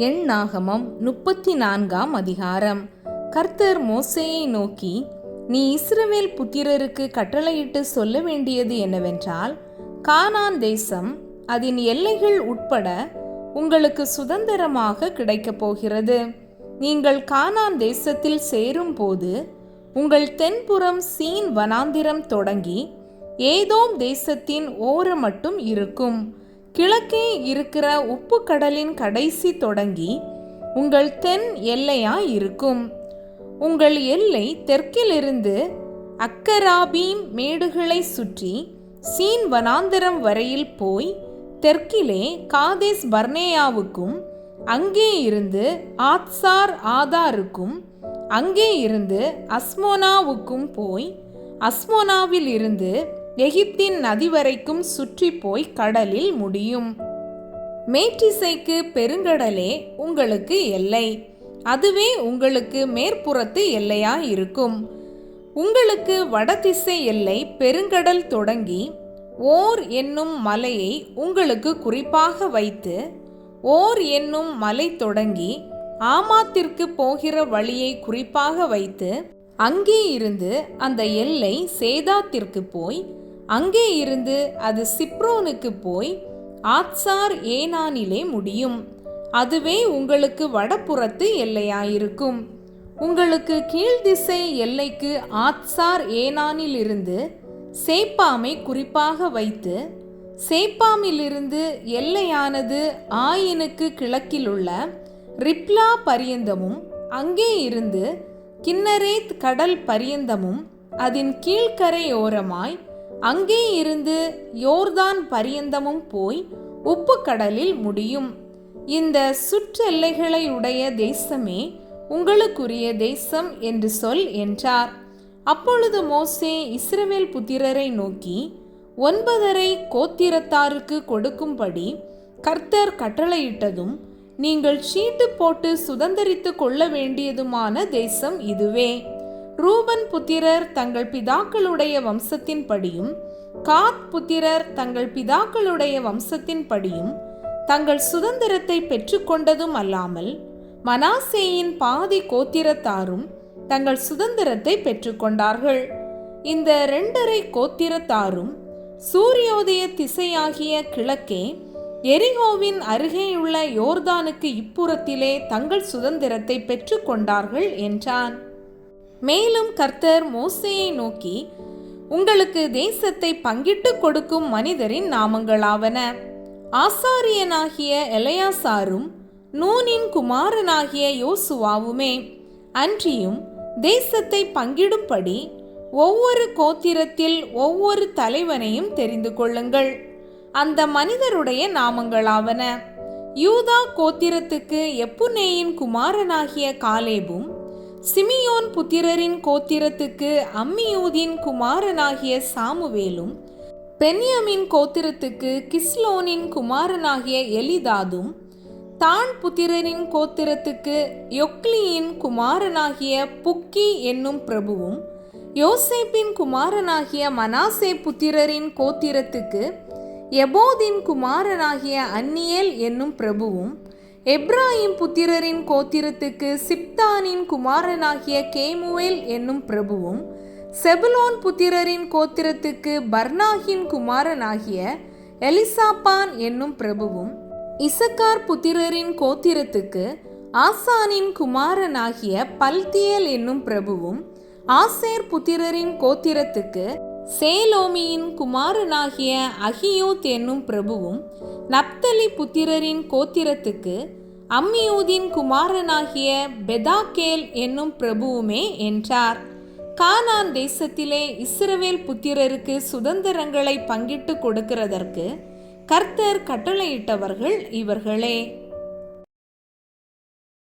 எண்ணாகமம் 34 அதிகாரம். கர்த்தர் மோசேயை நோக்கி, நீ இஸ்ரவேல் புத்திரருக்கு கட்டளையிட்டு சொல்ல வேண்டியது என்னவென்றால், கானான் தேசம் அதன் எல்லைகள் உட்பட உங்களுக்கு சுதந்திரமாக கிடைக்கப் போகிறது. நீங்கள் கானான் தேசத்தில் சேரும் போது உங்கள் தென்புறம் சீன் வனாந்திரம் தொடங்கி ஏதோம் தேசத்தின் ஓரம் மட்டும் இருக்கும். கிழக்கே இருக்கிற உப்பு கடலின் கடைசி தொடங்கி உங்கள் தென் எல்லையாய் இருக்கும். உங்கள் எல்லை தெற்கிலிருந்து அக்கராபீம் மேடுகளை சுற்றி சீன் வனாந்தரம் வரையில் போய் தெற்கிலே காதேஸ் பர்னேயாவுக்கும், அங்கே இருந்து ஆத்சார் ஆதாருக்கும், அங்கே இருந்து அஸ்மோனாவுக்கும் போய் அஸ்மோனாவில் இருந்து எகிப்தின் நதி வரைக்கும் சுற்றி போய் கடலில் முடியும். மேற்றிசைக்கு பெருங்கடலே உங்களுக்கு எல்லை, அதுவே உங்களுக்கு மேற்புறத்து எல்லையாய் இருக்கும். உங்களுக்கு வடதிசை எல்லை பெருங்கடல் தொடங்கி ஓர் என்னும் மலையை உங்களுக்கு குறிப்பாக வைத்து, ஓர் என்னும் மலை தொடங்கி ஆமாத்திற்கு போகிற வழியை குறிப்பாக வைத்து, அங்கே இருந்து அந்த எல்லை சேதாத்திற்கு போய், அங்கே இருந்து அது சிப்ரோனுக்கு போய் ஆத்சார் ஏனானிலே முடியும். அதுவே உங்களுக்கு வடபுறத்து எல்லையாயிருக்கும். உங்களுக்கு கீழ்திசை எல்லைக்கு ஆத்சார் ஏனானிலிருந்து சேப்பாமை குறிப்பாக வைத்து, சேப்பாமிலிருந்து எல்லையானது ஆயினுக்கு கிழக்கிலுள்ள ரிப்லா பரியந்தமும், அங்கே இருந்து கின்னரேத் கடல் பரியந்தமும், அதன் கீழ்கரையோரமாய் அங்கே இருந்து யோர்தான் பரியந்தமும் போய் உப்பு கடலில் முடியும். இந்த சுற்றெல்லைகளை உடைய தேசமே உங்களுக்குரிய தேசம் என்று சொல் என்றார். அப்பொழுது மோசே இஸ்ரவேல் புத்திரரை நோக்கி, 9 கோத்திரத்தாருக்கு கொடுக்கும்படி கர்த்தர் கட்டளையிட்டதும் நீங்கள் சீட்டு போட்டு சுதந்தரித்து கொள்ள வேண்டியதுமான தேசம் இதுவே. ரூபன் புத்திரர் தங்கள் பிதாக்களுடைய வம்சத்தின் படியும், காத் புத்திரர் தங்கள் பிதாக்களுடைய வம்சத்தின் படியும் தங்கள் சுதந்திரத்தை பெற்றுக்கொண்டதும் அல்லாமல், மனாசேயின் பாதி கோத்திரத்தாரும் தங்கள் சுதந்திரத்தை பெற்றுக்கொண்டார்கள். இந்த 2 கோத்திரத்தாரும் சூரியோதய திசையாகிய கிழக்கே எரிகோவின் அருகேயுள்ள யோர்தானுக்கு இப்புறத்திலே தங்கள் சுதந்திரத்தை பெற்றுக்கொண்டார்கள் என்றான். மேலும் கர்த்தர் மோசேயை நோக்கி, உங்களுக்கு தேசத்தை பங்கிட்டு கொடுக்கும் மனிதரின் நாமங்களாவன: ஆசாரியனாகிய எலெயாசாரும் நூனின் குமாரனாகிய யோசுவாவுமே. அன்றியும் தேசத்தை பங்கிடும்படி ஒவ்வொரு கோத்திரத்தில் ஒவ்வொரு தலைவனையும் தெரிந்து கொள்ளுங்கள். அந்த மனிதருடைய நாமங்களாவன: யூதா கோத்திரத்துக்கு எப்புன்னேயின் குமாரனாகிய காலேபும், சிமியோன் புத்திரரின் கோத்திரத்துக்கு அம்மியூதின் குமாரனாகிய சாமுவேலும், பென்யமின் கோத்திரத்துக்கு கிஸ்லோனின் குமாரனாகிய எலிதாதும், தான் புத்திரரின் கோத்திரத்துக்கு யொக்லியின் குமாரனாகிய புக்கி என்னும் பிரபுவும், யோசேப்பின் குமாரனாகிய மனாசே புத்திரரின் கோத்திரத்துக்கு எபோதின் குமாரனாகிய அன்னியேல் என்னும் பிரபுவும், எப்ராஹிம் புத்திரரின் கோத்திரத்துக்கு சிப்தானின் குமாரனாகிய கேமுவேல் என்னும் பிரபுவும், செபுலோன் புத்திரரின் கோத்திரத்துக்கு பர்னாகின் குமாரனாகிய எலிசாப்பான் என்னும் பிரபுவும், இசக்கார் புத்திரரின் கோத்திரத்துக்கு ஆசானின் குமாரனாகிய பல்தியேல் என்னும் பிரபுவும், ஆசேர் புத்திரரின் கோத்திரத்துக்கு சேலோமியின் குமாரனாகிய அகியூத் என்னும் பிரபுவும், நப்தலி புத்திரரின் கோத்திரத்துக்கு அம்மியூதின் குமாரனாகிய பெதாக்கேல் என்னும் பிரபுவுமே என்றார். கானான் தேசத்திலே இஸ்ரவேல் புத்திரருக்கு சுதந்திரங்களை பங்கிட்டு கொடுக்கிறதற்கு கர்த்தர் கட்டளையிட்டவர்கள் இவர்களே.